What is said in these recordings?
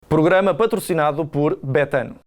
Programa patrocinado por Betano.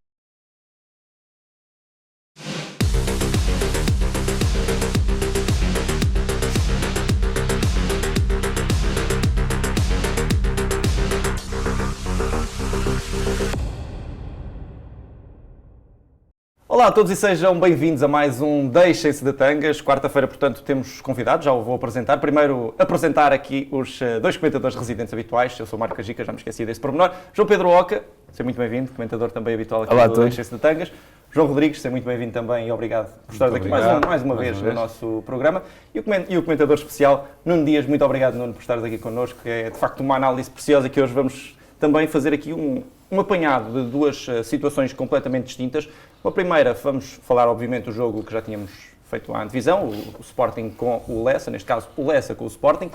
Olá a todos e sejam bem-vindos a mais um Deixem-se de Tangas. Quarta-feira, portanto, temos convidados, já o vou apresentar. Primeiro, apresentar aqui os dois comentadores residentes habituais. Eu sou o Marco Cajica, já me esqueci desse pormenor. João Pedro Oca, seja muito bem-vindo, comentador também habitual aqui do Deixem-se de Tangas. João Rodrigues, seja muito bem-vindo também e obrigado por estar aqui mais uma vez no nosso programa. E o comentador especial, Nuno Dias, muito obrigado, Nuno, por estares aqui connosco. É, de facto, uma análise preciosa que hoje vamos também fazer aqui um apanhado de duas situações completamente distintas. A primeira, vamos falar, obviamente, do jogo que já tínhamos feito à antevisão, o Sporting com o Lessa, neste caso o Lessa com o Sporting,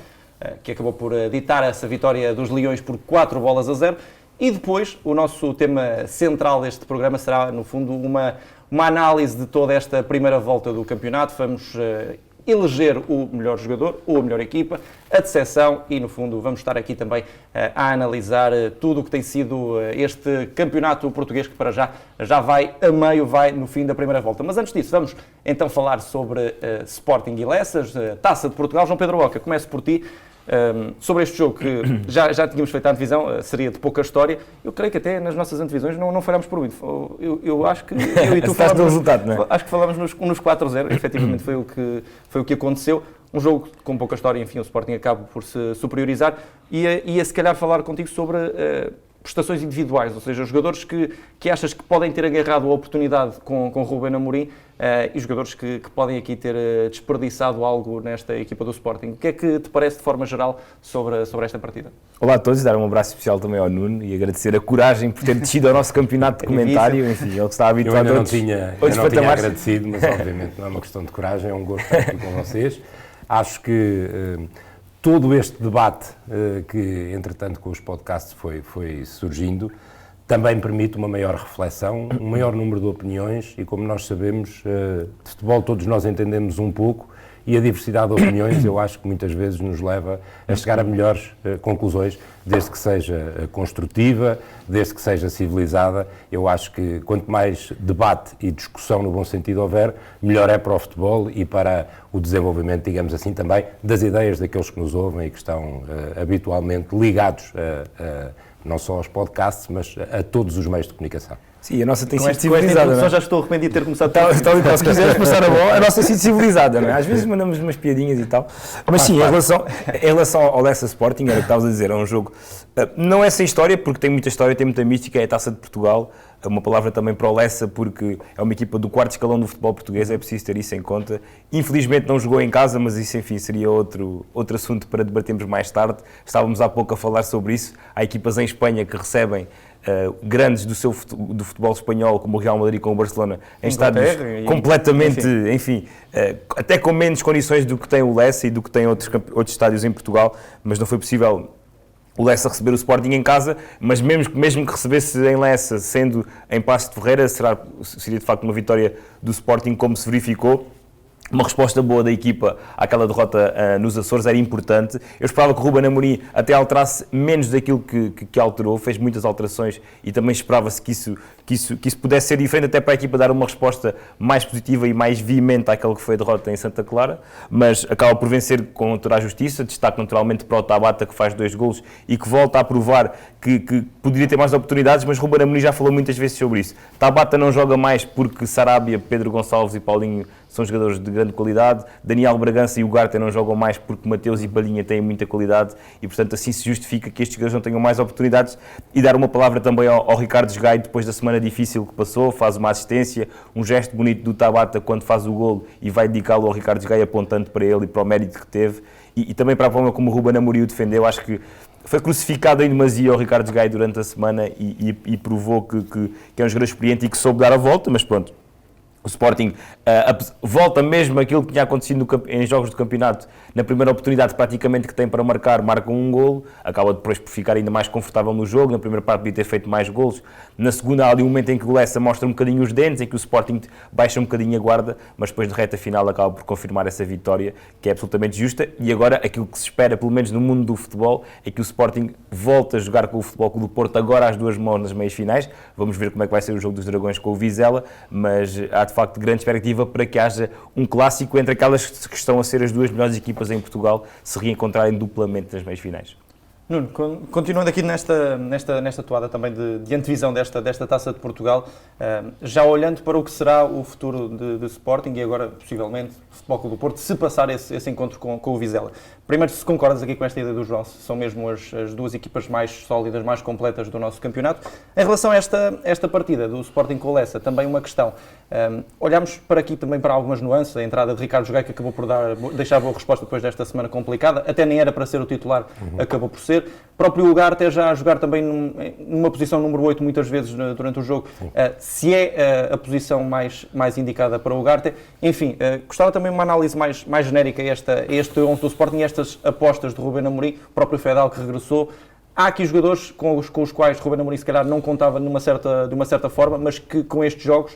que acabou por ditar essa vitória dos Leões por 4-0. E depois, o nosso tema central deste programa será, no fundo, uma análise de toda esta primeira volta do campeonato. Vamos eleger o melhor jogador ou a melhor equipa, a decepção e, no fundo, vamos estar aqui também a analisar tudo o que tem sido este campeonato português que para já vai a meio, vai no fim da primeira volta. Mas antes disso, vamos então falar sobre Sporting e Lessas, Taça de Portugal. João Pedro Oca, começo por ti. Sobre este jogo que já tínhamos feito a antevisão, seria de pouca história. Eu creio que até nas nossas antevisões não falhámos por muito. Eu acho que eu e tu falamos do resultado, não é? Acho que falamos nos 4-0, efetivamente foi o que aconteceu. Um jogo com pouca história, enfim, o Sporting acaba por se superiorizar. Ia se calhar falar contigo sobre prestações individuais, ou seja, os jogadores que achas que podem ter agarrado a oportunidade com Ruben Amorim e os jogadores que podem aqui ter desperdiçado algo nesta equipa do Sporting. O que é que te parece de forma geral sobre esta partida? Olá a todos, dar um abraço especial também ao Nuno e agradecer a coragem por ter descido ao nosso campeonato de comentário. Enfim, ele que está habituado a outros patamares. Eu não tinha agradecido, mas obviamente não é uma questão de coragem, é um gosto estar aqui com vocês. Acho que todo este debate que, entretanto, com os podcasts foi surgindo, também permite uma maior reflexão, um maior número de opiniões e, como nós sabemos, de futebol todos nós entendemos um pouco e a diversidade de opiniões eu acho que muitas vezes nos leva a chegar a melhores conclusões, desde que seja construtiva, desde que seja civilizada. Eu acho que quanto mais debate e discussão no bom sentido houver, melhor é para o futebol e para o desenvolvimento, digamos assim, também das ideias daqueles que nos ouvem e que estão habitualmente ligados não só aos podcasts, mas a todos os meios de comunicação. Sim, a nossa tem sido civilizada, não é? Já estou arrependido de ter começado se quiseres passar a bola, a nossa tem sido civilizada, não é? Às vezes mandamos umas piadinhas e tal. Mas sim, em relação ao Lessa Sporting, era o que estavas a dizer, é um jogo, não é sem história, porque tem muita história, tem muita mística, é a Taça de Portugal, uma palavra também para o Lessa, porque é uma equipa do quarto escalão do futebol português, é preciso ter isso em conta. Infelizmente não jogou em casa, mas isso, enfim, seria outro assunto para debatermos mais tarde. Estávamos há pouco a falar sobre isso. Há equipas em Espanha que recebem grandes do futebol espanhol, como o Real Madrid com o Barcelona, em estádios completamente, enfim, até com menos condições do que tem o Lessa e do que tem outros estádios em Portugal, mas não foi possível o Lessa receber o Sporting em casa, mas mesmo que recebesse em Lessa, sendo em Paços de Ferreira, seria de facto uma vitória do Sporting, como se verificou. Uma resposta boa da equipa àquela derrota nos Açores era importante. Eu esperava que o Ruben Amorim até alterasse menos daquilo que alterou, fez muitas alterações e também esperava-se que isso pudesse ser diferente, até para a equipa dar uma resposta mais positiva e mais veemente àquela que foi a derrota em Santa Clara, mas acaba por vencer com toda a justiça. Destaque naturalmente para o Tabata, que faz 2 golos e que volta a provar que poderia ter mais oportunidades, mas Ruben Amorim já falou muitas vezes sobre isso. Tabata não joga mais porque Sarabia, Pedro Gonçalves e Paulinho são jogadores de grande qualidade. Daniel Bragança e Ugarte não jogam mais porque Mateus e Palhinha têm muita qualidade e, portanto, assim se justifica que estes jogadores não tenham mais oportunidades. E dar uma palavra também ao Ricardo Gaio, depois da semana difícil que passou, faz uma assistência, um gesto bonito do Tabata quando faz o golo e vai dedicá-lo ao Ricardo Gaio, apontando para ele e para o mérito que teve. E também para a forma como o Ruben Amorim o defendeu. Acho que foi crucificado em demasia ao Ricardo Gaio durante a semana e provou que é um jogador experiente e que soube dar a volta, mas pronto. O Sporting volta mesmo aquilo que tinha acontecido em jogos do campeonato. Na primeira oportunidade praticamente que tem para marcar, marca um golo, acaba depois por ficar ainda mais confortável no jogo. Na primeira parte podia ter feito mais golos. Na segunda há ali um momento em que o Lessa mostra um bocadinho os dentes, em que o Sporting baixa um bocadinho a guarda, mas depois de reta final acaba por confirmar essa vitória, que é absolutamente justa. E agora aquilo que se espera, pelo menos no mundo do futebol, é que o Sporting volte a jogar com o Futebol Clube do Porto agora às duas mãos nas meias finais. Vamos ver como é que vai ser o jogo dos Dragões com o Vizela, mas há de facto grande expectativa para que haja um clássico entre aquelas que estão a ser as duas melhores equipas em Portugal se reencontrarem duplamente nas meias finais. Nuno, continuando aqui nesta toada também de antevisão desta Taça de Portugal, já olhando para o que será o futuro de Sporting e agora, possivelmente, o Futebol Clube do Porto, se passar esse encontro com o Vizela. Primeiro, se concordas aqui com esta ideia do João, são mesmo as duas equipas mais sólidas, mais completas do nosso campeonato. Em relação a esta partida do Sporting com o Lessa, também uma questão. Olhamos para aqui também para algumas nuances. A entrada de Ricardo Jogai, que acabou por deixar boa resposta depois desta semana complicada, até nem era para ser o titular, acabou por ser. Próprio Ugarte já a jogar também numa posição número 8 muitas vezes durante o jogo, se é a posição mais indicada para o Ugarte. Enfim, gostava também de uma análise mais genérica a este 11 do Sporting e estas apostas de Ruben Amorim, o próprio Fedal que regressou. Há aqui jogadores com os quais Ruben Amorim se calhar não contava de uma certa forma, mas que com estes jogos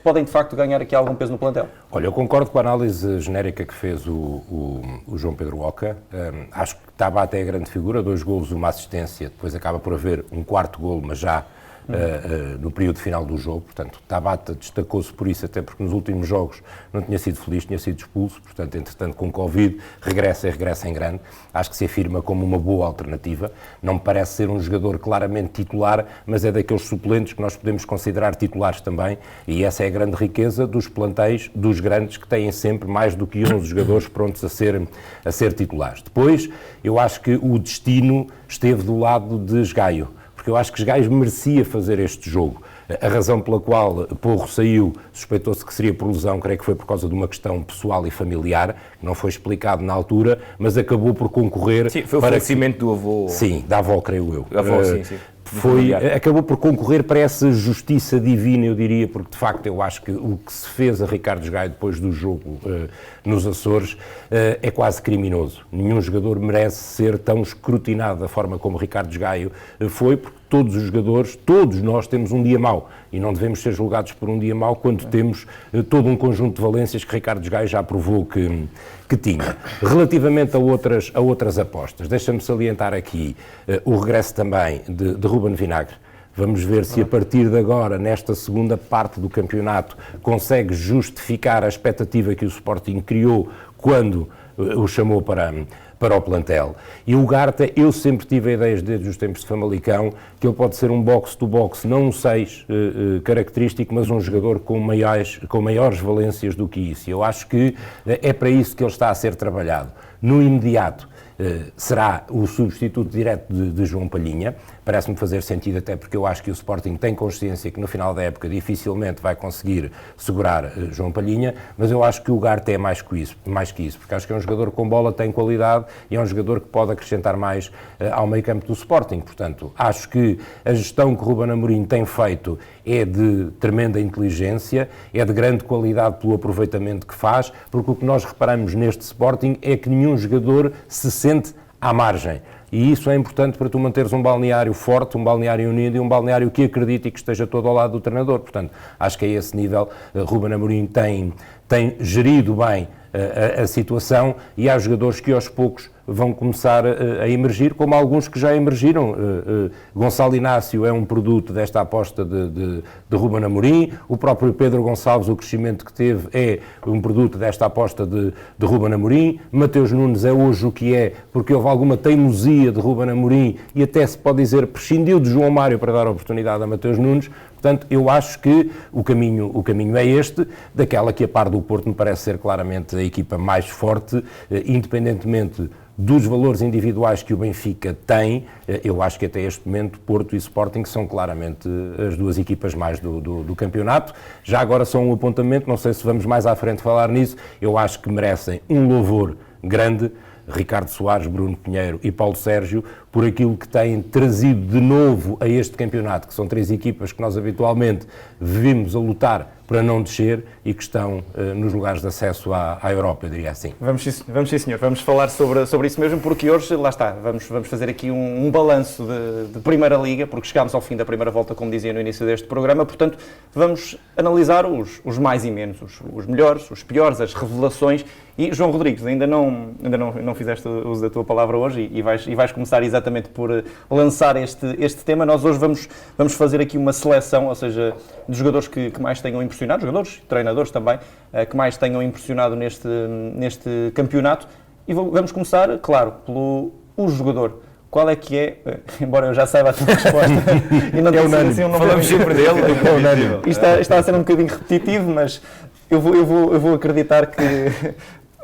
podem de facto ganhar aqui algum peso no plantel. Olha, eu concordo com a análise genérica que fez o João Pedro Oca. Acho que estava até a grande figura, 2 golos, uma assistência, depois acaba por haver um quarto golo, mas já no período final do jogo. Portanto, Tabata destacou-se por isso, até porque nos últimos jogos não tinha sido feliz, tinha sido expulso. Portanto, entretanto, com Covid, regressa em grande. Acho que se afirma como uma boa alternativa. Não me parece ser um jogador claramente titular, mas é daqueles suplentes que nós podemos considerar titulares também. E essa é a grande riqueza dos plantéis, dos grandes, que têm sempre mais do que 11 jogadores prontos a ser titulares. Depois, eu acho que o destino esteve do lado de Esgaio, porque eu acho que Esgaio merecia fazer este jogo. A razão pela qual Porro saiu, suspeitou-se que seria por lesão, creio que foi por causa de uma questão pessoal e familiar, que não foi explicado na altura, mas acabou por concorrer... Sim, foi o falecimento do avô... Sim, da avó, creio eu. Da avó, sim. Acabou por concorrer para essa justiça divina, eu diria, porque de facto eu acho que o que se fez a Ricardo Esgaio depois do jogo nos Açores é quase criminoso. Nenhum jogador merece ser tão escrutinado da forma como Ricardo Esgaio foi, porque todos os jogadores, todos nós temos um dia mau e não devemos ser julgados por um dia mau quando temos todo um conjunto de valências que Ricardo Esgaio já provou que tinha. Relativamente a outras apostas, deixa-me salientar aqui o regresso também de Ruben Vinagre. Vamos ver se a partir de agora, nesta segunda parte do campeonato, consegue justificar a expectativa que o Sporting criou quando o chamou para o plantel. E o Ugarte, eu sempre tive a ideia desde os tempos de Famalicão que ele pode ser um box-to-box, não um 6 característico, mas um jogador com maiores valências do que isso. Eu acho que é para isso que ele está a ser trabalhado. No imediato, será o substituto direto de João Palhinha. Parece-me fazer sentido, até porque eu acho que o Sporting tem consciência que no final da época dificilmente vai conseguir segurar João Palhinha, mas eu acho que o Ugarte é mais que isso, porque acho que é um jogador com bola, tem qualidade e é um jogador que pode acrescentar mais ao meio-campo do Sporting. Portanto, acho que a gestão que Ruben Amorim tem feito é de tremenda inteligência, é de grande qualidade pelo aproveitamento que faz, porque o que nós reparamos neste Sporting é que nenhum jogador se sente à margem. E isso é importante para tu manteres um balneário forte, um balneário unido e um balneário que acredite e que esteja todo ao lado do treinador. Portanto, acho que a esse nível Ruben Amorim tem gerido bem a situação e há jogadores que aos poucos vão começar a emergir, como alguns que já emergiram. Gonçalo Inácio é um produto desta aposta de Ruben Amorim, o próprio Pedro Gonçalves, o crescimento que teve, é um produto desta aposta de Ruben Amorim. Mateus Nunes é hoje o que é, porque houve alguma teimosia de Ruben Amorim e até se pode dizer prescindiu de João Mário para dar oportunidade a Mateus Nunes. Portanto, eu acho que o caminho é este, daquela que a par do Porto me parece ser claramente a equipa mais forte, independentemente dos valores individuais que o Benfica tem. Eu acho que até este momento Porto e Sporting são claramente as duas equipas mais do campeonato. Já agora só um apontamento, não sei se vamos mais à frente falar nisso, eu acho que merecem um louvor grande Ricardo Soares, Bruno Pinheiro e Paulo Sérgio, por aquilo que têm trazido de novo a este campeonato, que são 3 equipas que nós habitualmente vimos a lutar para não descer e que estão nos lugares de acesso à Europa, eu diria assim. Vamos sim, senhor. Vamos falar sobre isso mesmo, porque hoje, lá está, vamos fazer aqui um balanço de Primeira Liga, porque chegámos ao fim da primeira volta, como dizia no início deste programa, portanto, vamos analisar os mais e menos, os melhores, os piores, as revelações. E, João Rodrigues, ainda não fizeste uso da tua palavra hoje e vais começar exatamente por lançar este tema. Nós hoje vamos fazer aqui uma seleção, ou seja, dos jogadores que mais tenham impressionado, jogadores, treinadores também, que mais tenham impressionado neste campeonato. E vamos começar, claro, pelo jogador. Qual é que é, embora eu já saiba a tua resposta, e não assim, falamos sempre dele, é unânime. Está a ser um bocadinho repetitivo, mas eu vou acreditar que...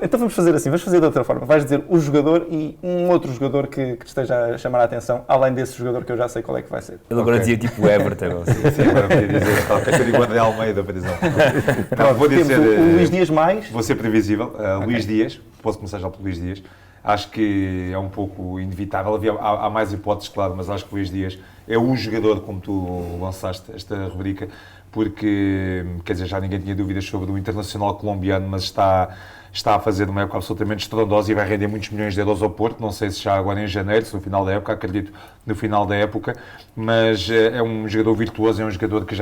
Então vamos fazer assim, vamos fazer de outra forma. Vais dizer o jogador e um outro jogador que te esteja a chamar a atenção, além desse jogador que eu já sei qual é que vai ser. Ele agora dizia tipo Everton. Sim, agora podia dizer, talvez eu digo André Almeida, por exemplo. Não, vou dizer, o Luís Dias mais. Vou ser previsível. Luís Dias, posso começar já pelo Luís Dias. Acho que é um pouco inevitável. Há mais hipóteses, claro, mas acho que o Luís Dias é o jogador, como tu lançaste esta rubrica, porque, quer dizer, já ninguém tinha dúvidas sobre o internacional colombiano, mas está a fazer uma época absolutamente estrondosa e vai render muitos milhões de euros ao Porto. Não sei se já agora em janeiro, se no final da época, acredito no final da época, mas é um jogador virtuoso, é um jogador que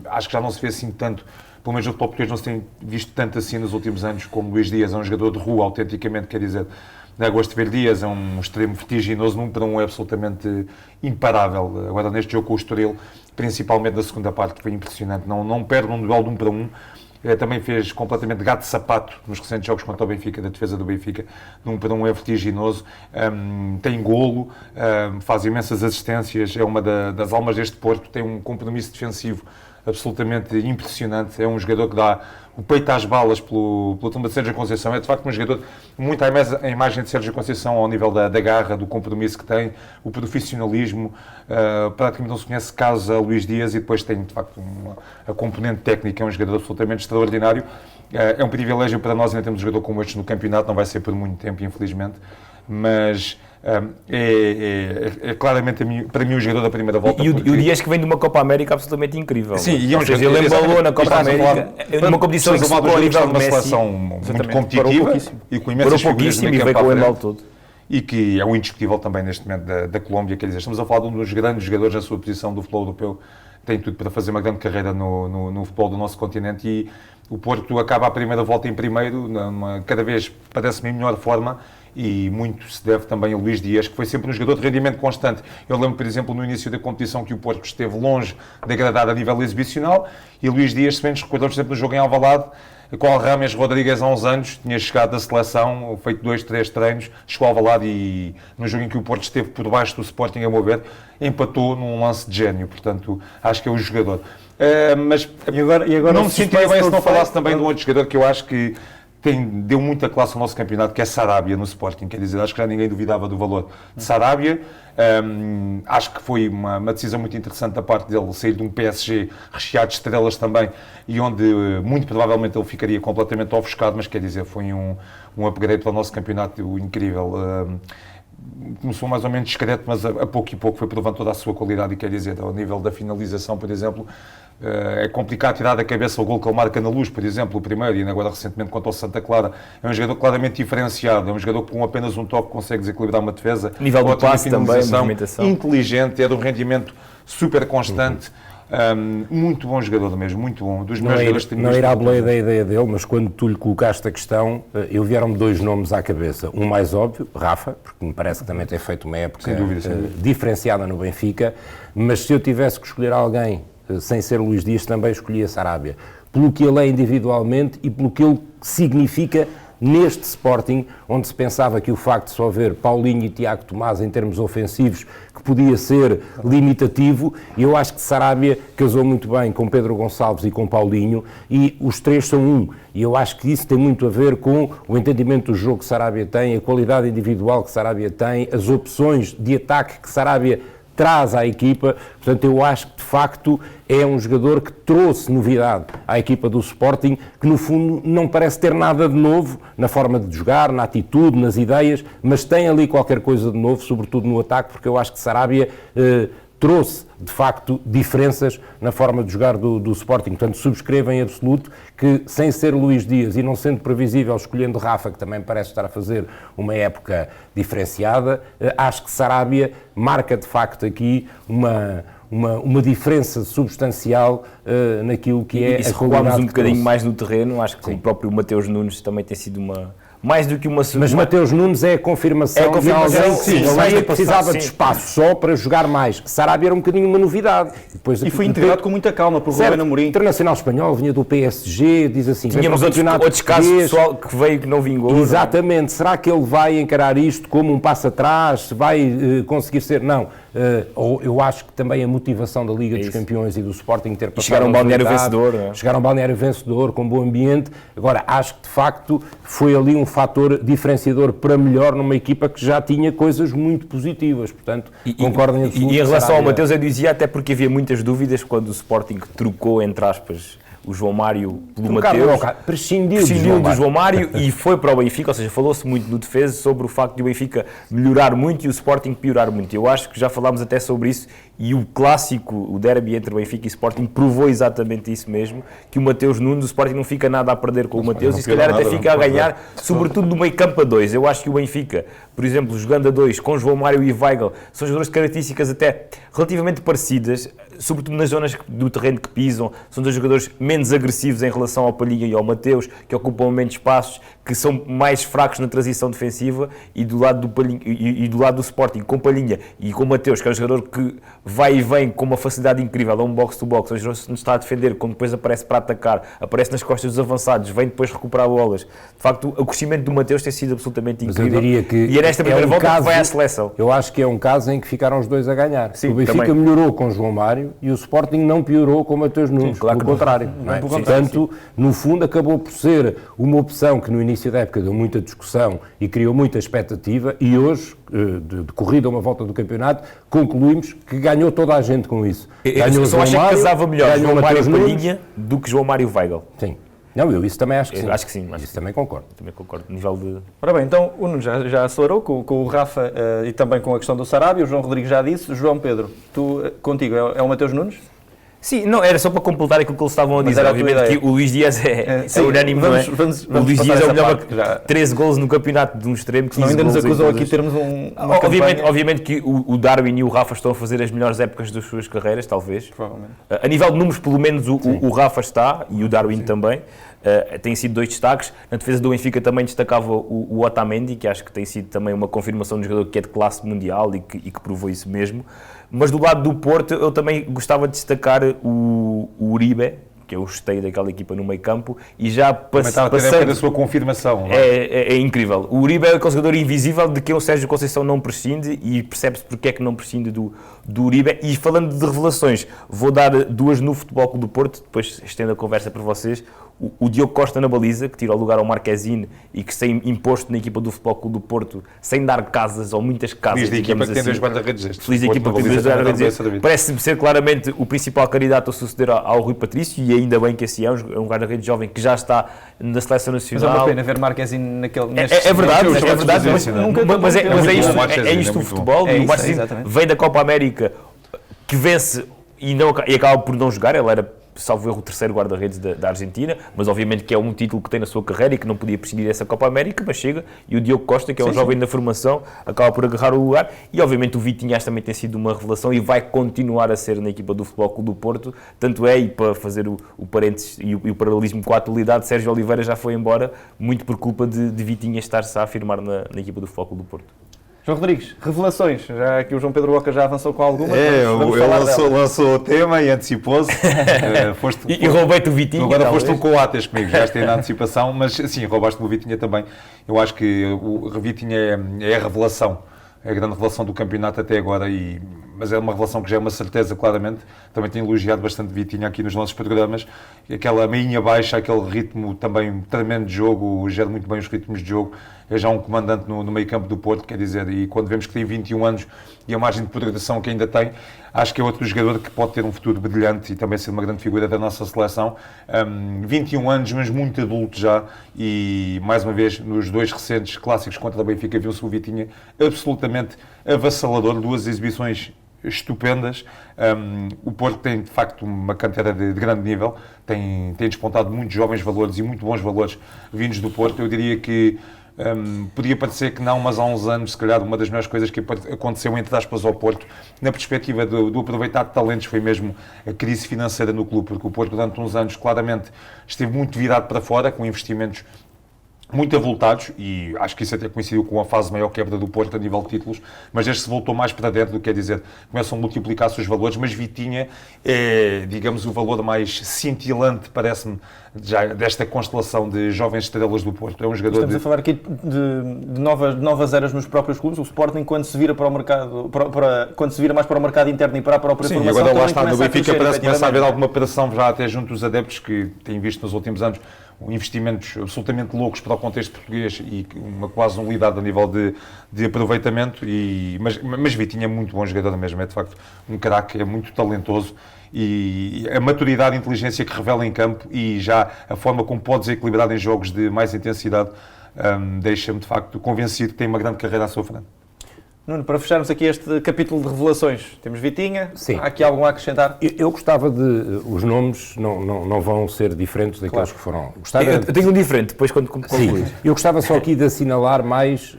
acho que já não se vê assim tanto, pelo menos no futebol português não se tem visto tanto assim nos últimos anos como Luís Dias. É um jogador de rua, autenticamente, quer dizer, gosto de ver Dias, é um extremo vertiginoso, num para um é absolutamente imparável. Agora neste jogo com o Estoril, principalmente na segunda parte, que foi impressionante, não perde um duelo de 1 para 1. Também fez completamente gato de sapato nos recentes jogos contra o Benfica, da defesa do Benfica, de 1 para 1 é vertiginoso, tem golo, faz imensas assistências, é uma das almas deste Porto, tem um compromisso defensivo absolutamente impressionante, é um jogador que dá o peito às balas pelo turma de Sérgio Conceição, é de facto um jogador muito a imagem de Sérgio Conceição ao nível da garra, do compromisso que tem, o profissionalismo, praticamente não se conhece caso a Luís Dias, e depois tem de facto a componente técnica, é um jogador absolutamente extraordinário. É um privilégio para nós ainda termos um jogador como este no campeonato, não vai ser por muito tempo, infelizmente, mas é claramente para mim o jogador da primeira volta. E o Dias que vem de uma Copa América absolutamente incrível. Sim, e é um jogador, ele embalou na Copa América, numa competição que se pôs a nível de uma seleção muito competitiva e com imensas figuras no meio campo com o embalo todo. E que é um indiscutível também neste momento da Colômbia, quer dizer, estamos a falar de um dos grandes jogadores na sua posição do futebol europeu, tem tudo para fazer uma grande carreira no futebol do nosso continente, e o Porto acaba a primeira volta em primeiro, cada vez parece-me em melhor forma, e muito se deve também a Luís Dias, que foi sempre um jogador de rendimento constante. Eu lembro, por exemplo, no início da competição que o Porto esteve longe de agradar a nível exibicional, e Luís Dias, se bem nos recordamos sempre do jogo em Alvalade, com o Rames Rodrigues há uns anos, tinha chegado da seleção, feito 2, 3 treinos, chegou ao Alvalade e no jogo em que o Porto esteve por baixo do Sporting, a meu ver, empatou num lance de gênio. Portanto, acho que é o jogador. Mas e agora não me sentiria bem se não falasse também de um outro jogador que eu acho que deu muita classe ao nosso campeonato, que é Sarabia no Sporting. Quer dizer, acho que já ninguém duvidava do valor de Sarabia. Acho que foi uma decisão muito interessante da parte dele sair de um PSG recheado de estrelas também, e onde muito provavelmente ele ficaria completamente ofuscado, mas quer dizer, foi um upgrade para o nosso campeonato incrível. Começou mais ou menos discreto, mas a pouco e pouco foi provando toda a sua qualidade, e quer dizer, ao nível da finalização, por exemplo, é complicado tirar da cabeça o gol que ele marca na Luz, por exemplo, o primeiro, e agora recentemente contra o Santa Clara. É um jogador claramente diferenciado, é um jogador que com apenas um toque consegue desequilibrar uma defesa. Nível do passe também, movimentação. Inteligente, é de um rendimento super constante. Muito bom jogador mesmo, muito bom. Dos meus jogadores não irá à boleia da ideia dele, mas quando tu lhe colocaste a questão, eu vieram-me 2 nomes à cabeça. Um mais óbvio, Rafa, porque me parece que também tem feito uma época sem dúvida. Diferenciada no Benfica, mas se eu tivesse que escolher alguém sem ser Luís Dias, também escolhia Sarabia, pelo que ele é individualmente e pelo que ele significa neste Sporting, onde se pensava que o facto de só haver Paulinho e Tiago Tomás em termos ofensivos, que podia ser limitativo, e eu acho que Sarabia casou muito bem com Pedro Gonçalves e com Paulinho, e os 3 são um, e eu acho que isso tem muito a ver com o entendimento do jogo que Sarabia tem, a qualidade individual que Sarabia tem, as opções de ataque que Sarabia traz à equipa. Portanto, eu acho que de facto é um jogador que trouxe novidade à equipa do Sporting, que no fundo não parece ter nada de novo na forma de jogar, na atitude, nas ideias, mas tem ali qualquer coisa de novo, sobretudo no ataque, porque eu acho que Sarabia trouxe, de facto, diferenças na forma de jogar do Sporting. Portanto, subscrevo em absoluto que, sem ser Luís Dias e não sendo previsível, escolhendo Rafa, que também parece estar a fazer uma época diferenciada, acho que Sarabia marca, de facto, aqui uma diferença substancial naquilo que é a qualidade um bocadinho mais no terreno, acho que o próprio Mateus Nunes também tem sido mais do que uma... Mas Mateus Nunes é a confirmação, de alguém que precisava de espaço só para jogar mais. Sarabia era um bocadinho uma novidade. E foi integrado com muita calma por Ruben Amorim. Internacional espanhol, vinha do PSG, diz assim... Tínhamos outros casos pessoal que veio que não vingou. Exatamente. Será que ele vai encarar isto como um passo atrás? Se vai conseguir ser... Não. Eu acho que também a motivação da Liga dos Campeões e do Sporting ter passado... Chegar a um balneário vencedor. Chegar a um balneário vencedor, com bom ambiente. Agora, acho que de facto foi ali um fator diferenciador para melhor numa equipa que já tinha coisas muito positivas. Portanto, concordo em absoluto. E em relação ao Mateus, eu dizia até porque havia muitas dúvidas quando o Sporting trocou, entre aspas, o João Mário pelo Mateus, prescindiu do João Mário e foi para o Benfica, ou seja, falou-se muito no defesa sobre o facto de o Benfica melhorar muito e o Sporting piorar muito. Eu acho que já falámos até sobre isso e o clássico, o derby entre Benfica e Sporting provou exatamente isso mesmo, que o Mateus Nunes, o Sporting não fica nada a perder com o Mateus e se calhar até fica a ganhar, sobretudo no meio campo a 2. Eu acho que o Benfica, por exemplo, jogando a 2 com João Mário e Weigl, são jogadores de características até relativamente parecidas, sobretudo nas zonas do terreno que pisam, são dois jogadores menos agressivos em relação ao Palhinha e ao Mateus, que ocupam menos espaços, que são mais fracos na transição defensiva, e do lado do Palhinha, e do lado do Sporting, com Palhinha e com Mateus, que é um jogador que vai e vem com uma facilidade incrível, é um box-to-box, um jogador que nos está a defender, quando depois aparece para atacar, aparece nas costas dos avançados, vem depois recuperar bolas. De facto, o crescimento do Mateus tem sido absolutamente incrível. Mas eu diria que e é nesta primeira volta que vai à seleção. Eu acho que é um caso em que ficaram os dois a ganhar. Sim, o Benfica também melhorou com João Mário e o Sporting não piorou com o Mateus Nunes, claro pelo contrário. não é? Portanto, no fundo, acabou por ser uma opção que no início da época deu muita discussão e criou muita expectativa e hoje, decorrida uma volta do campeonato, concluímos que ganhou toda a gente com isso. Eu só acho que casava melhor João Mário e Nunes Palhinha do que João Mário e Weigl. Sim. Não, eu isso também acho que sim. Acho que sim. Isso também concordo. Também concordo. Nível de... Ora bem, então o Nuno já acelerou com o Rafa e também com a questão do Sarabia, o João Rodrigues já disse. João Pedro, contigo é o Mateus Nunes? Sim, não, era só para completar aquilo que eles estavam a dizer, obviamente que o Luís Dias é unânime, não é? O Luís Dias é o melhor, 13 gols no campeonato de um extremo, 15 não, ainda nos acusam aqui de termos obviamente que o Darwin e o Rafa estão a fazer as melhores épocas das suas carreiras, talvez. Provavelmente. A nível de números, pelo menos o Rafa está, e o Darwin também. Têm sido dois destaques. Na defesa do Benfica também destacava o Otamendi, que acho que tem sido também uma confirmação de um jogador que é de classe mundial e que provou isso mesmo. Mas do lado do Porto, eu também gostava de destacar o Uribe, que é o esteio daquela equipa no meio campo, e já passando... a sua confirmação. É incrível. O Uribe é um jogador invisível de quem o Sérgio Conceição não prescinde e percebe-se porque é que não prescinde do Uribe. E falando de revelações, vou dar duas no Futebol Clube do Porto, depois estendo a conversa para vocês. O Diogo Costa na baliza, que tira o lugar ao Marquezine e que se tem imposto na equipa do Futebol Clube do Porto, sem dar casas ou muitas casas. Feliz da equipa que tem dois guarda-redes. Feliz da equipa que tem dois guarda-redes. Parece-me ser claramente o principal candidato a suceder ao Rui Patrício, e ainda bem que assim é um guarda-redes jovem que já está na seleção nacional. Mas é uma pena ver Marquezine naquele... É verdade, mas é isto o futebol. O Marquezine vem da Copa América, que vence e acaba por não jogar. Ele era, salvo erro, o terceiro guarda-redes da Argentina, mas obviamente que é um título que tem na sua carreira e que não podia prescindir dessa Copa América, mas chega, e o Diogo Costa, que é um jovem na formação, acaba por agarrar o lugar, e obviamente o Vitinhas também tem sido uma revelação e vai continuar a ser na equipa do Futebol Clube do Porto, tanto é, e para fazer o parênteses e o paralelismo com a atualidade, Sérgio Oliveira já foi embora, muito por culpa de Vitinhas estar-se a afirmar na equipa do Futebol Clube do Porto. João Rodrigues, revelações, já que o João Pedro Boca já avançou com algumas. Lançou o tema e antecipou-se. E roubei-te o Vitinha. Agora foste um coates comigo, já estive na antecipação, mas sim, roubaste-me o Vitinha também. Eu acho que o Vitinha é a revelação, é a grande revelação do campeonato até agora e mas é uma relação que já é uma certeza, claramente. Também tenho elogiado bastante Vitinha aqui nos nossos programas. Aquela meinha baixa, aquele ritmo também tremendo de jogo, gera muito bem os ritmos de jogo. É já um comandante no meio campo do Porto, quer dizer, e quando vemos que tem 21 anos e a margem de progressão que ainda tem, acho que é outro jogador que pode ter um futuro brilhante e também ser uma grande figura da nossa seleção. 21 anos, mas muito adulto já, e mais uma vez, nos 2 recentes clássicos contra o Benfica, viu-se o Vitinha absolutamente avassalador, 2 exibições estupendas. O Porto tem, de facto, uma cantera de grande nível, tem despontado muitos jovens valores e muito bons valores vindos do Porto. Eu diria que podia parecer que não, mas há uns anos, se calhar, uma das melhores coisas que aconteceu, entre aspas, ao Porto, na perspectiva do aproveitar de talentos, foi mesmo a crise financeira no clube, porque o Porto, durante uns anos, claramente, esteve muito virado para fora, com investimentos muito avultados, e acho que isso até coincidiu com a fase maior quebra do Porto a nível de títulos, mas este se voltou mais para dentro, quer dizer, começam a multiplicar-se os valores, mas Vitinha é, digamos, o valor mais cintilante, parece-me, já desta constelação de jovens estrelas do Porto. É um jogador Estamos a falar aqui de novas eras nos próprios clubes. O Sporting, quando se vira para o mercado, quando se vira mais para o mercado interno e para a própria Sim, formação, agora lá está, no a Benfica crescer, parece que começa a haver alguma operação já até junto dos adeptos que têm visto nos últimos anos investimentos absolutamente loucos para o contexto português e quase nulidade a nível de aproveitamento, mas Vitinha é muito bom jogador mesmo, é de facto um craque, é muito talentoso, e a maturidade e inteligência que revela em campo e já a forma como pode desequilibrar em jogos de mais intensidade deixa-me de facto convencido que tem uma grande carreira à sua frente. Nuno, para fecharmos aqui este capítulo de revelações, temos Vitinha. Sim. Há aqui algum a acrescentar? Eu gostava de... Os nomes não vão ser diferentes daqueles que foram. Eu tenho um diferente, depois quando concluir. Eu gostava só aqui de assinalar mais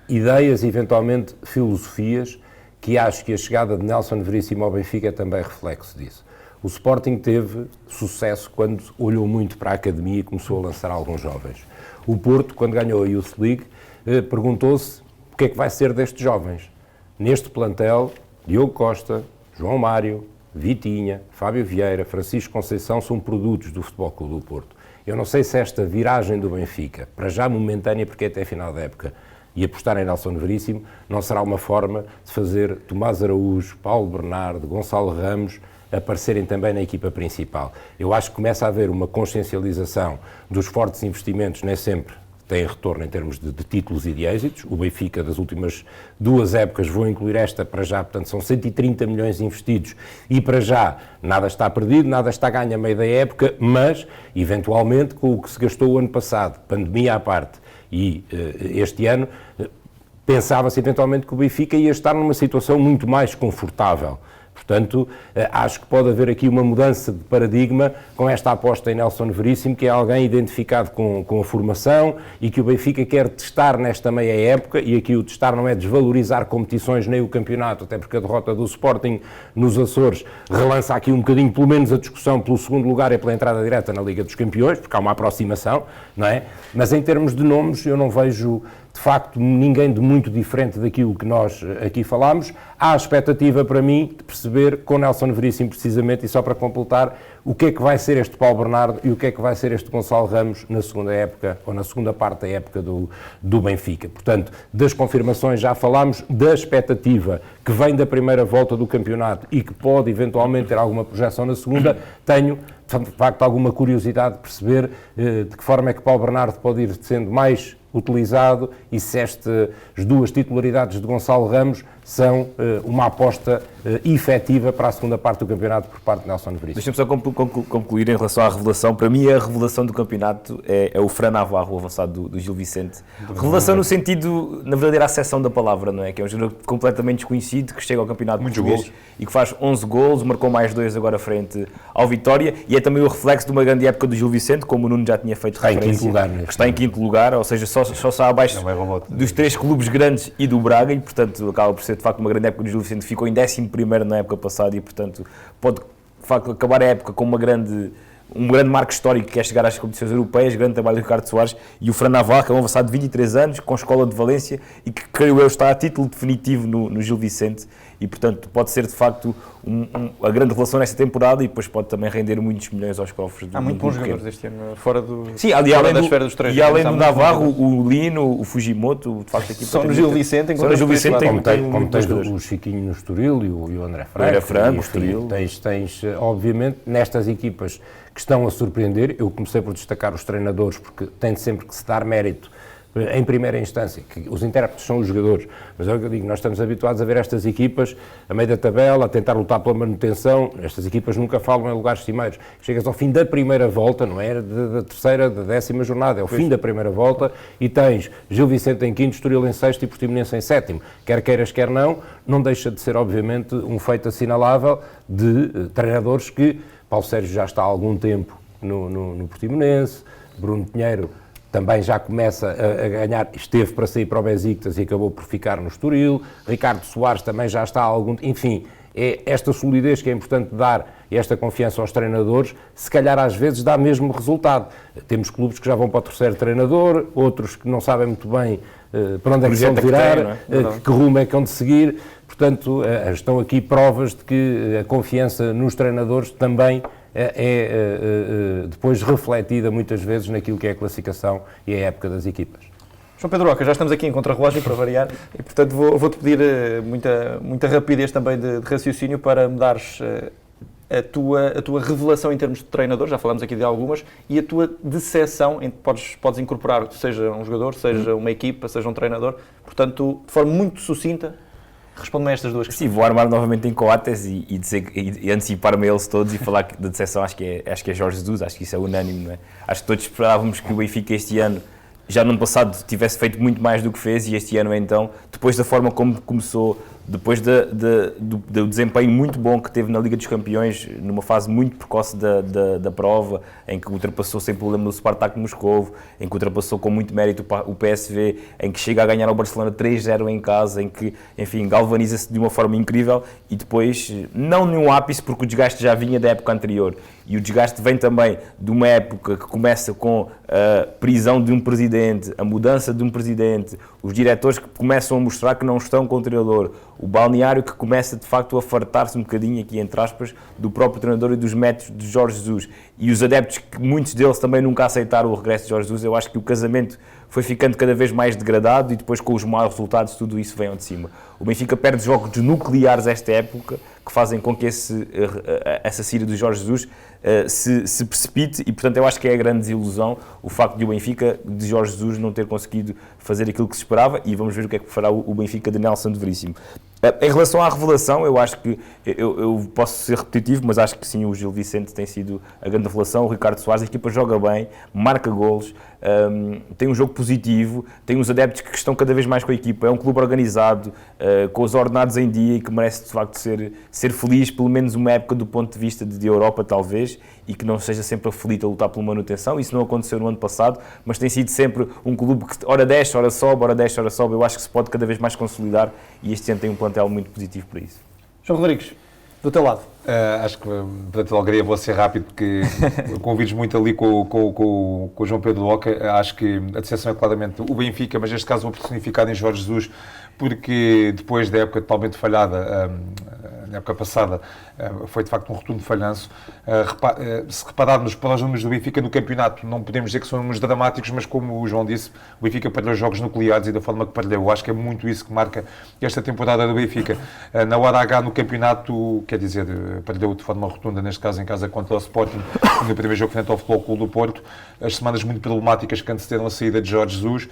ideias, eventualmente filosofias, que acho que a chegada de Nelson Veríssimo ao Benfica é também reflexo disso. O Sporting teve sucesso quando olhou muito para a academia e começou a lançar alguns jovens. O Porto, quando ganhou a Youth League, perguntou-se o que é que vai ser destes jovens. Neste plantel, Diogo Costa, João Mário, Vitinha, Fábio Vieira, Francisco Conceição são produtos do Futebol Clube do Porto. Eu não sei se esta viragem do Benfica, para já momentânea, porque é até a final da época, e apostar em Nelson Veríssimo, não será uma forma de fazer Tomás Araújo, Paulo Bernardo, Gonçalo Ramos aparecerem também na equipa principal. Eu acho que começa a haver uma consciencialização dos fortes investimentos, nem sempre tem retorno em termos de títulos e de êxitos. O Benfica, das últimas 2 épocas, vou incluir esta para já, portanto são 130 milhões investidos e para já nada está perdido, nada está ganho a meio da época, mas eventualmente com o que se gastou o ano passado, pandemia à parte, e este ano, pensava-se eventualmente que o Benfica ia estar numa situação muito mais confortável. Portanto, acho que pode haver aqui uma mudança de paradigma com esta aposta em Nelson Veríssimo, que é alguém identificado com a formação e que o Benfica quer testar nesta meia época, e aqui o testar não é desvalorizar competições nem o campeonato, até porque a derrota do Sporting nos Açores relança aqui um bocadinho, pelo menos, a discussão pelo segundo lugar e pela entrada direta na Liga dos Campeões, porque há uma aproximação, não é? Mas em termos de nomes, eu não vejo de facto ninguém de muito diferente daquilo que nós aqui falámos. Há a expectativa para mim de perceber com Nelson Veríssimo precisamente, e só para completar, o que é que vai ser este Paulo Bernardo e o que é que vai ser este Gonçalo Ramos na segunda época, ou na segunda parte da época do Benfica. Portanto, das confirmações já falámos, da expectativa que vem da primeira volta do campeonato e que pode eventualmente ter alguma projeção na segunda, tenho de facto alguma curiosidade de perceber de que forma é que Paulo Bernardo pode ir sendo mais utilizado e se estas 2 titularidades de Gonçalo Ramos são uma aposta efetiva para a segunda parte do campeonato por parte de Nelson Veríssimo. Deixa-me só concluir em relação à revelação. Para mim, a revelação do campeonato é o Fran Navarro, o avançado do Gil Vicente. Revelação no sentido, na verdadeira acessão da palavra, não é? Que é um jogador completamente desconhecido, que chega ao campeonato português e que faz 11 golos, marcou mais 2 agora frente ao Vitória, e é também o reflexo de uma grande época do Gil Vicente, como o Nuno já tinha feito referência. Está em quinto lugar, ou seja, só está abaixo dos 3 clubes grandes e do Braga, e portanto acaba por ser de facto uma grande época do Gil Vicente. Ficou em 11º na época passada e portanto pode de facto acabar a época com um grande marco histórico, que é chegar às competições europeias. Grande trabalho do Ricardo Soares e o Fran Navarro, que é um avançado de 23 anos, com escola de Valência e que, creio eu, está a título definitivo no Gil Vicente, e portanto pode ser de facto a grande relação nesta temporada e depois pode também render muitos milhões aos cofres. Há muito bons jogadores este ano, fora da esfera dos três. E além do Navarro, o Lino, o Fujimoto, de facto aqui só no Gil Vicente, como tens o Chiquinho no Estoril e o André Franco, tens obviamente nestas equipas que estão a surpreender. Eu comecei por destacar os treinadores porque tem sempre que se dar mérito em primeira instância, que os intérpretes são os jogadores, mas é o que eu digo, nós estamos habituados a ver estas equipas a meio da tabela, a tentar lutar pela manutenção. Estas equipas nunca falam em lugares cimeiros. Chegas ao fim da primeira volta, não é da terceira, da 10ª jornada, é o fim da primeira volta e tens Gil Vicente em quinto, Estoril em sexto e Portimonense em sétimo. Quer queiras, quer não deixa de ser obviamente um feito assinalável de treinadores que Paulo Sérgio já está há algum tempo no Portimonense, Bruno Pinheiro também já começa a ganhar, esteve para sair para o Besiktas e acabou por ficar no Estoril, Ricardo Soares também já está há algum tempo, enfim, é esta solidez que é importante dar e esta confiança aos treinadores, se calhar às vezes dá mesmo resultado. Temos clubes que já vão para o terceiro treinador, outros que não sabem muito bem para onde é que se vão de virar, que rumo é que vão de seguir, portanto estão aqui provas de que a confiança nos treinadores também é depois refletida muitas vezes naquilo que é a classificação e a época das equipas. João Pedro Oca, já estamos aqui em contra-relógio para variar e portanto vou-te pedir muita rapidez também de raciocínio para me dares a tua revelação em termos de treinador, já falámos aqui de algumas, e a tua decepção, em que podes incorporar, seja um jogador, seja uma equipa, seja um treinador, portanto, de forma muito sucinta, responde-me a estas duas questões. Sim, vou armar novamente em Coates e antecipar-me a eles todos e falar da decepção. Acho que é Jorge Jesus, acho que isso é unânime, não é? Acho que todos esperávamos que o Benfica este ano, já no ano passado, tivesse feito muito mais do que fez e este ano então, depois da forma como começou, depois do desempenho muito bom que teve na Liga dos Campeões, numa fase muito precoce da prova, em que ultrapassou sem problema o Spartak de Moscovo, em que ultrapassou com muito mérito o PSV, em que chega a ganhar ao Barcelona 3-0 em casa, em que, enfim, galvaniza-se de uma forma incrível e depois, não nenhum ápice, porque o desgaste já vinha da época anterior. E o desgaste vem também de uma época que começa com a prisão de um presidente, a mudança de um presidente, os diretores que começam a mostrar que não estão com o treinador, o balneário que começa de facto a fartar-se um bocadinho, aqui entre aspas, do próprio treinador e dos métodos de Jorge Jesus. E os adeptos, que muitos deles também nunca aceitaram o regresso de Jorge Jesus, eu acho que o casamento foi ficando cada vez mais degradado e depois com os maus resultados tudo isso vem ao de cima. O Benfica perde jogos nucleares esta época que fazem com que essa saída do Jorge Jesus se precipite e, portanto, eu acho que é a grande desilusão o facto de o Benfica, de Jorge Jesus, não ter conseguido fazer aquilo que se esperava e vamos ver o que é que fará o Benfica de Nelson de Veríssimo. Em relação à revelação, eu acho que, eu posso ser repetitivo, mas acho que sim, o Gil Vicente tem sido a grande revelação, o Ricardo Soares, a equipa joga bem, marca golos, tem um jogo positivo, tem uns adeptos que estão cada vez mais com a equipa, é um clube organizado, com os ordenados em dia e que merece de facto ser feliz, pelo menos uma época do ponto de vista de Europa talvez, e que não seja sempre aflito a lutar pela manutenção. Isso não aconteceu no ano passado, mas tem sido sempre um clube que ora desce, ora sobe, ora desce, ora sobe. Eu acho que se pode cada vez mais consolidar e este ano tem um plantel muito positivo para isso. João Rodrigues, do teu lado. Acho que, portanto, Algaria, vou ser rápido porque convides muito ali com o João Pedro Oca. Acho que a decepção é claramente o Benfica, mas neste caso vou personificar em Jorge Jesus, porque depois da época totalmente falhada, na época passada, foi de facto um rotundo falhanço. Se repararmos para os números do Benfica no campeonato, não podemos dizer que são números dramáticos, mas como o João disse, o Benfica perdeu jogos nucleares e da forma que perdeu. Acho que é muito isso que marca esta temporada do Benfica. Na hora H no campeonato, quer dizer, perdeu de forma rotunda, neste caso em casa contra o Sporting, no primeiro jogo frente ao Futebol Clube do Porto. As semanas muito problemáticas que antecederam a saída de Jorge Jesus.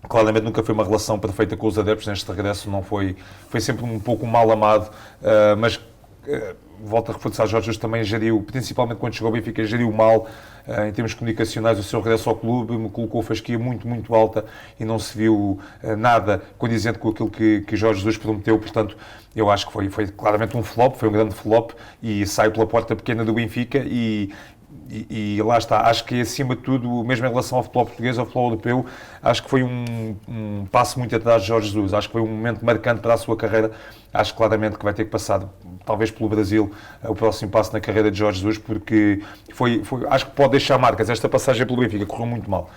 Claramente nunca foi uma relação perfeita com os adeptos, neste regresso não foi sempre um pouco mal amado, mas volto a reforçar, Jorge Jesus também geriu, principalmente quando chegou ao Benfica, geriu mal em termos comunicacionais o seu regresso ao clube, me colocou a fasquia muito, muito alta e não se viu nada condizente com aquilo que Jorge Jesus prometeu, portanto eu acho que foi claramente um flop, foi um grande flop e sai pela porta pequena do Benfica e E lá está, acho que acima de tudo, mesmo em relação ao futebol português, ao futebol europeu, acho que foi um passo muito atrás de Jorge Jesus, acho que foi um momento marcante para a sua carreira, acho claramente que vai ter que passar, talvez pelo Brasil, o próximo passo na carreira de Jorge Jesus, porque acho que pode deixar marcas, esta passagem pelo Benfica correu muito mal.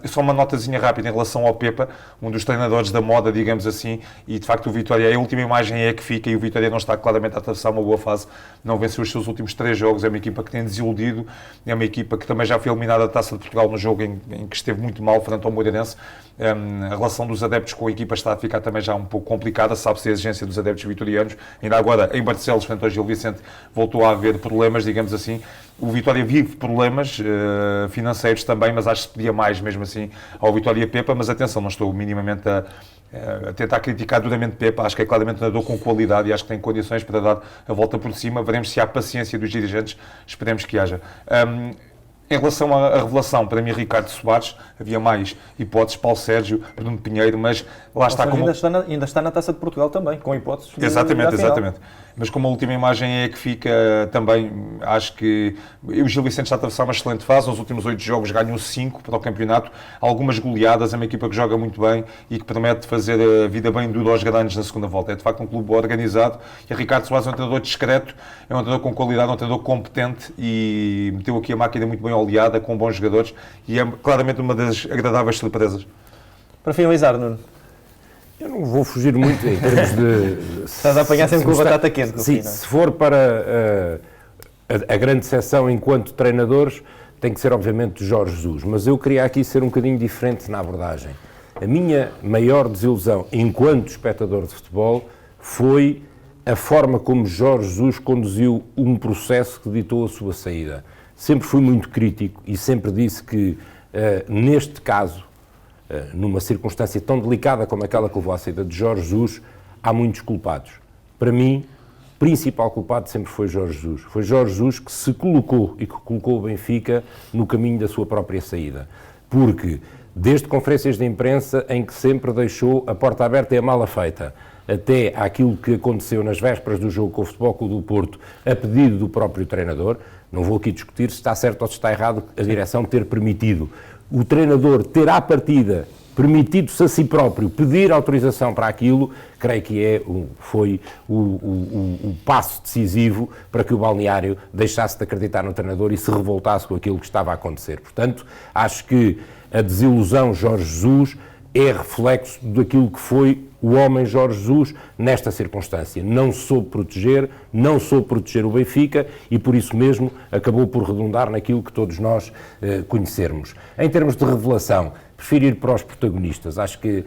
Só uma notazinha rápida em relação ao Pepa, um dos treinadores da moda, digamos assim, e de facto o Vitória, a última imagem é que fica, e o Vitória não está claramente a atravessar uma boa fase, não venceu os seus últimos 3 jogos, é uma equipa que tem desiludido, é uma equipa que também já foi eliminada da Taça de Portugal no jogo em que esteve muito mal frente ao Moreirense. A relação dos adeptos com a equipa está a ficar também já um pouco complicada, sabe-se a exigência dos adeptos vitorianos. Ainda agora, em Barcelos, frente ao Gil Vicente, voltou a haver problemas, digamos assim. O Vitória vive problemas financeiros também, mas acho que se pedia mais mesmo assim ao Vitória Pepa. Mas atenção, não estou minimamente a tentar criticar duramente Pepa, acho que é claramente um treinador com qualidade e acho que tem condições para dar a volta por cima. Veremos se há paciência dos dirigentes, esperemos que haja. Em relação à revelação, para mim, Ricardo Soares, havia mais hipóteses, Paulo Sérgio, Bruno Pinheiro, mas lá está como... Ainda está na Taça de Portugal também, com hipóteses. Exatamente. Mas como a última imagem é que fica também, acho que o Gil Vicente está a atravessar uma excelente fase, nos últimos 8 jogos ganhou 5 para o campeonato, algumas goleadas, é uma equipa que joga muito bem e que promete fazer a vida bem dura aos grandes na segunda volta. É de facto um clube organizado e Ricardo Soares é um treinador discreto, é um treinador com qualidade, é um treinador competente e meteu aqui a máquina muito bem oleada, com bons jogadores e é claramente uma das agradáveis surpresas. Para finalizar, Nuno. Eu não vou fugir muito em termos de... Estás a apanhar sempre com a batata quente. Sim, se for para a grande seção enquanto treinadores, tem que ser obviamente Jorge Jesus, mas eu queria aqui ser um bocadinho diferente na abordagem. A minha maior desilusão enquanto espectador de futebol foi a forma como Jorge Jesus conduziu um processo que ditou a sua saída. Sempre fui muito crítico e sempre disse que, neste caso, numa circunstância tão delicada como aquela que levou à saída de Jorge Jesus, há muitos culpados. Para mim, o principal culpado sempre foi Jorge Jesus. Foi Jorge Jesus que se colocou e que colocou o Benfica no caminho da sua própria saída. Porque, desde conferências de imprensa em que sempre deixou a porta aberta e a mala feita, até àquilo que aconteceu nas vésperas do jogo com o Futebol Clube do Porto, a pedido do próprio treinador, não vou aqui discutir se está certo ou se está errado a direção ter permitido. O treinador ter à partida permitido-se a si próprio pedir autorização para aquilo, creio que foi o passo decisivo para que o balneário deixasse de acreditar no treinador e se revoltasse com aquilo que estava a acontecer. Portanto, acho que a desilusão Jorge Jesus é reflexo daquilo que foi o homem Jorge Jesus nesta circunstância. Não soube proteger o Benfica e por isso mesmo acabou por redundar naquilo que todos nós conhecermos. Em termos de revelação, prefiro ir para os protagonistas. Acho que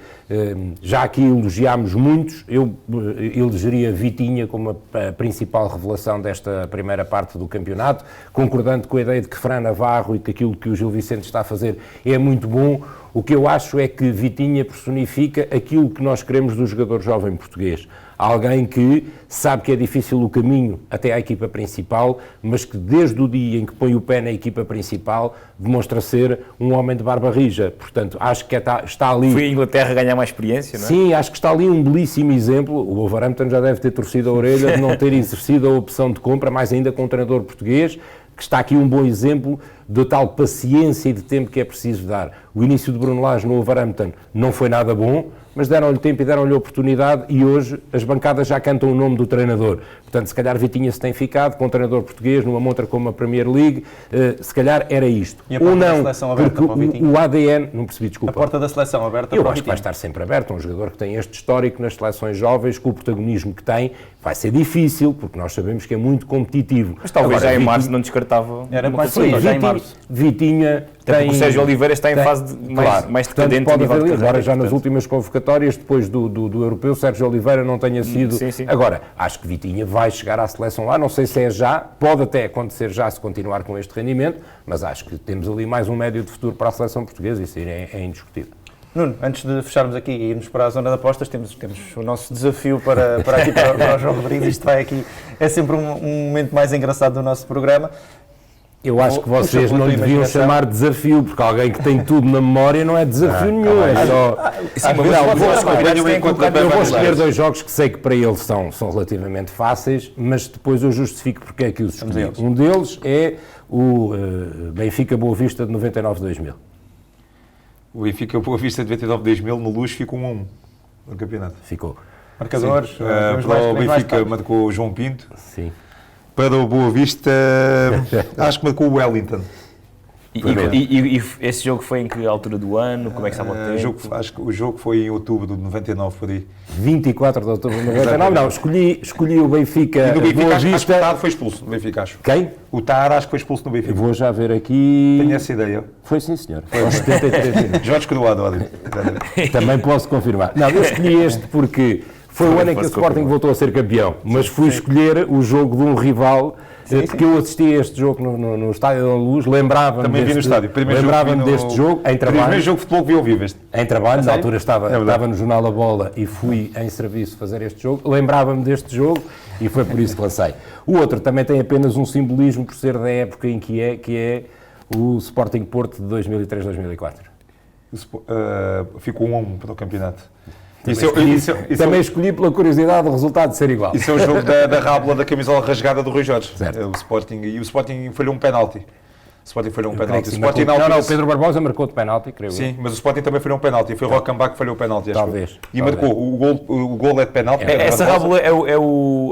já aqui elogiámos muitos, eu elegeria Vitinha como a principal revelação desta primeira parte do campeonato, concordando com a ideia de que Fran Navarro e que aquilo que o Gil Vicente está a fazer é muito bom. O que eu acho é que Vitinha personifica aquilo que nós queremos do jogador jovem português. Alguém que sabe que é difícil o caminho até à equipa principal, mas que desde o dia em que põe o pé na equipa principal demonstra ser um homem de barba rija. Portanto, acho que está ali... Foi a Inglaterra ganhar mais experiência, não é? Sim, acho que está ali um belíssimo exemplo. O Wolverhampton já deve ter torcido a orelha de não ter exercido a opção de compra, mais ainda com um treinador português, que está aqui um bom exemplo de tal paciência e de tempo que é preciso dar. O início de Bruno Lage no Wolverhampton não foi nada bom, mas deram-lhe tempo e deram-lhe oportunidade e hoje as bancadas já cantam o nome do treinador. Portanto, se calhar Vitinha se tem ficado com um treinador português numa montra como a Premier League, se calhar era isto. E a porta da seleção aberta porque para o Vitinha? o ADN, não percebi, desculpa. A porta da seleção aberta Eu para o acho que vai Vitinha? estar sempre aberto, um jogador que tem este histórico nas seleções jovens, com o protagonismo que tem, vai ser difícil, porque nós sabemos que é muito competitivo. Mas talvez Agora, já em março não descartava. Era uma mais coisa. cedo, já em março. Vitinha Até tem... porque o Sérgio Oliveira está em tem- fase mais Portanto, decadente pode a nível haver, de agora carreira, já nas portanto. últimas convocatórias, depois do europeu, Sérgio Oliveira não tenha sido... sim. Agora, acho que Vitinha vai chegar à seleção lá, não sei se é já, pode até acontecer já se continuar com este rendimento, mas acho que temos ali mais um médio de futuro para a seleção portuguesa, isso é indiscutível. Nuno, antes de fecharmos aqui e irmos para a zona de apostas, temos o nosso desafio para aqui para o João Rodrigues. Isto vai aqui, é sempre um momento mais engraçado do nosso programa. Eu acho que vocês não deviam chamar desafio, porque alguém que tem tudo na memória não é desafio nenhum. Eu vou escolher 2 jogos que sei que para eles são relativamente fáceis, mas depois eu justifico porque é que os escolhi. Um deles é o Benfica Boa Vista de 99-2000. O Benfica Boa Vista de 99-2000 no Luz ficou 1-1 no campeonato. Ficou. Marcadores, para o Benfica marcou o João Pinto. Sim. Para o Boa Vista, acho que marcou o Wellington. E esse jogo foi em que altura do ano? Como é que estava o tempo? Acho que o jogo foi em outubro de 99, por aí. 24 de outubro de 99. Não, escolhi o Benfica. E no Benfica, Boa acho que Vista. o Tar foi expulso no Benfica, acho. Quem? O Tar, acho que foi expulso no Eu Benfica. vou já ver aqui. Tenho essa ideia. Foi sim, senhor. Foi aos 73 minutos. Jorge Coroado, olha. Também posso confirmar. Não, eu escolhi este porque foi o ano em que o Sporting voltou a ser campeão, mas fui escolher o jogo de um rival, porque eu assisti a este jogo no Estádio da Luz, lembrava-me Também vi no estádio. deste jogo, em trabalho. Primeiro jogo de futebol que vi ao vivo este. Em trabalho, na altura estava no Jornal A Bola e fui em serviço fazer este jogo, lembrava-me deste jogo e foi por isso que lancei. O outro também tem apenas um simbolismo por ser da época em que é o Sporting Porto de 2003-2004. Ficou 1-1 para o campeonato. Também escolhi pela curiosidade o resultado de ser igual. Isso é o jogo da rábula da camisola rasgada do Rui Jorge. Certo. O Sporting falhou um penalti. O Sporting falhou um penalti. O Pedro Barbosa marcou de penalti, creio eu. Sim, mas o Sporting também falhou um penalti. Foi o Rocambach que falhou o penalti. Talvez. E marcou. O gol é de penalti. Essa rábula é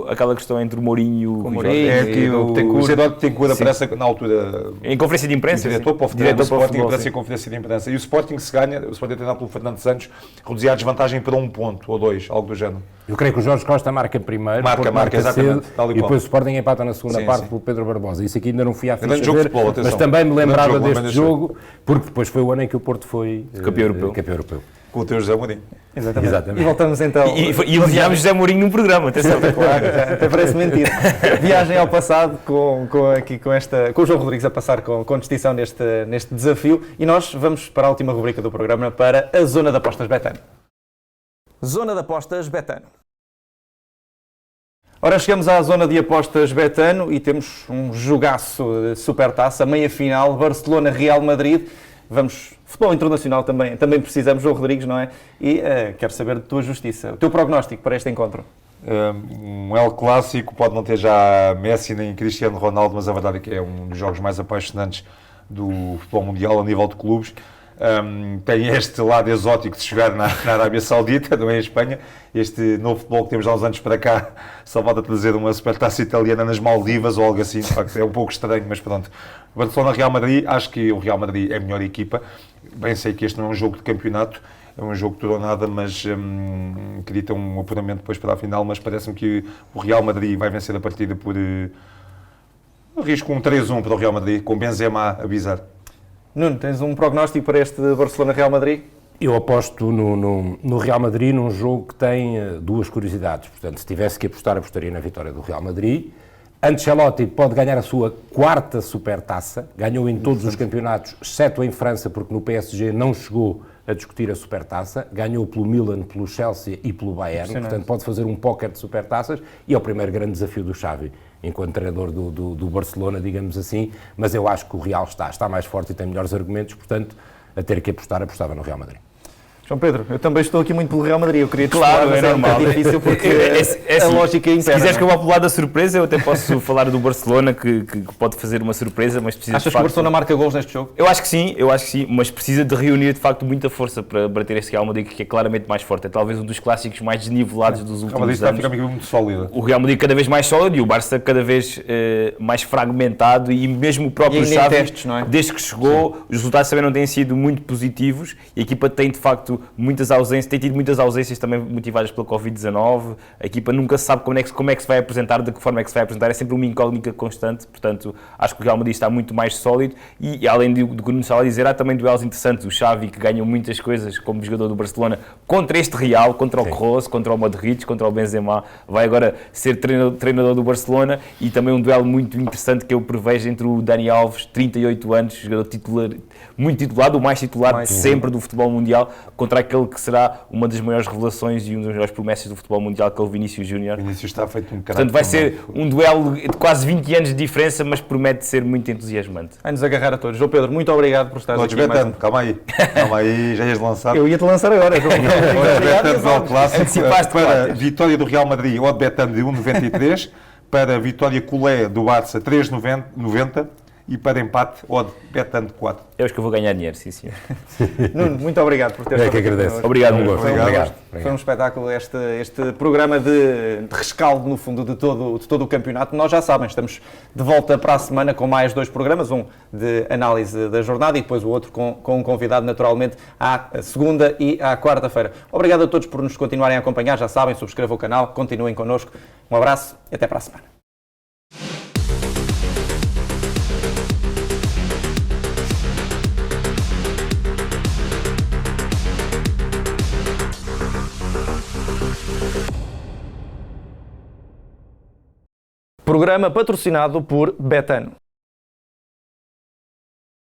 aquela questão entre o Mourinho e o Jorge. É que o Zé Betancourt aparece na altura. Em conferência de imprensa? Diretor para o futebol do Sporting, aparece em conferência de imprensa. E o Sporting, se ganha, o Sporting treinado pelo Fernando Santos, reduzia a desvantagem para 1 ponto ou 2, algo do género. Eu creio que o Jorge Costa marca primeiro, marca exatamente, cedo, tal e e qual. depois o Sporting empata na segunda parte sim. pelo Pedro Barbosa. Isso aqui ainda não fui à ficha jogo de ver, futebol, atenção. mas também me lembrava deste grande jogo, porque depois foi o ano em que o Porto foi Campeão europeu. Com o teu José Mourinho. Exatamente. E voltamos então... E elogiámos José Mourinho num programa, atenção. Claro, até parece mentira. Viagem ao passado com o João Rodrigues a passar com distinção neste desafio, e nós vamos para a última rubrica do programa, para a Zona de Apostas Betano. Zona de Apostas Betano. Ora, chegamos à Zona de Apostas Betano e temos um jogaço de supertaça, meia-final, Barcelona-Real Madrid. Vamos, futebol internacional também precisamos, João Rodrigues, não é? E quero saber de tua justiça, o teu prognóstico para este encontro. Um El Clássico, pode não ter já Messi nem Cristiano Ronaldo, mas a verdade é que é um dos jogos mais apaixonantes do futebol mundial a nível de clubes. Tem este lado exótico de jogar na Arábia Saudita, também em Espanha. Este novo futebol que temos há uns anos para cá, só falta trazer uma supertaça italiana nas Maldivas ou algo assim. De facto, é um pouco estranho, mas pronto. Barcelona-Real Madrid, acho que o Real Madrid é a melhor equipa. Bem sei que este não é um jogo de campeonato, é um jogo de tudo ou nada, mas acredito um apuramento depois para a final, mas parece-me que o Real Madrid vai vencer a partida por... arrisco um 3-1 para o Real Madrid, com Benzema a avisar. Nuno, tens um prognóstico para este Barcelona-Real Madrid? Eu aposto no Real Madrid num jogo que tem duas curiosidades. Portanto, se tivesse que apostar, apostaria na vitória do Real Madrid. Ancelotti pode ganhar a sua 4ª supertaça. Ganhou em todos os campeonatos, exceto em França, porque no PSG não chegou a discutir a supertaça. Ganhou pelo Milan, pelo Chelsea e pelo Bayern. Portanto, pode fazer um póquer de supertaças e é o primeiro grande desafio do Xavi, enquanto treinador do Barcelona, digamos assim, mas eu acho que o Real está mais forte e tem melhores argumentos, portanto, a ter que apostava no Real Madrid. João Pedro, eu também estou aqui muito pelo Real Madrid, eu queria te claro, falar, é normal. É difícil porque a lógica é Se impera. quiseres que eu vá pelo lado da surpresa, eu até posso falar do Barcelona, que pode fazer uma surpresa, mas precisa Achas que o Barcelona marca gols neste jogo? Eu acho que sim, mas precisa de reunir de facto muita força para bater este Real Madrid, que é claramente mais forte. É talvez um dos clássicos mais desnivelados dos últimos anos. Está a ficar muito sólido. O Real Madrid cada vez mais sólido e o Barça cada vez mais fragmentado, e mesmo o próprio Xavi, testes, não é? desde que chegou, os resultados também não têm sido muito positivos e a equipa tem de facto muitas ausências, tem tido muitas ausências também motivadas pela Covid-19. A equipa nunca sabe como é que se vai apresentar, de que forma é que se vai apresentar, é sempre uma incógnita constante. Portanto, acho que o Real Madrid está muito mais sólido e além do que o Nuno estava a dizer, há também duelos interessantes. O Xavi, que ganhou muitas coisas como jogador do Barcelona, contra este Real, contra o Kroos, contra o Modric, contra o Benzema, vai agora ser treinador do Barcelona, e também um duelo muito interessante que eu prevejo entre o Dani Alves, 38 anos, jogador titular, muito titulado, o mais titular de sempre do futebol mundial, contra aquele que será uma das maiores revelações e um dos maiores promessas do futebol mundial, que é o Vinícius Júnior. Vinícius está feito um Portanto, vai ser um duelo de quase 20 anos de diferença, mas promete ser muito entusiasmante. Vai-nos agarrar a todos. João Pedro, muito obrigado por estar aqui. Calma aí, já ias lançar. Eu ia-te lançar agora, João. Betano ao clássico Antecipaste para quatro. vitória do Real Madrid, odd Betano de 1,93, para vitória Culé do Barça 3,90 e para empate odd Betano de 4. Eu acho que eu vou ganhar dinheiro, sim, senhor. Nuno, muito obrigado por ter É estado que aqui agradeço. connosco. Obrigado, Um Nuno. gosto. Foi um Obrigado. gosto. Foi um espetáculo este programa de rescaldo, no fundo, de todo o campeonato. Nós já sabem, estamos de volta para a semana com mais 2 programas, um de análise da jornada e depois o outro com um convidado, naturalmente, à segunda e à quarta-feira. Obrigado a todos por nos continuarem a acompanhar, já sabem, subscrevam o canal, continuem connosco. Um abraço e até para a semana. Programa patrocinado por Betano.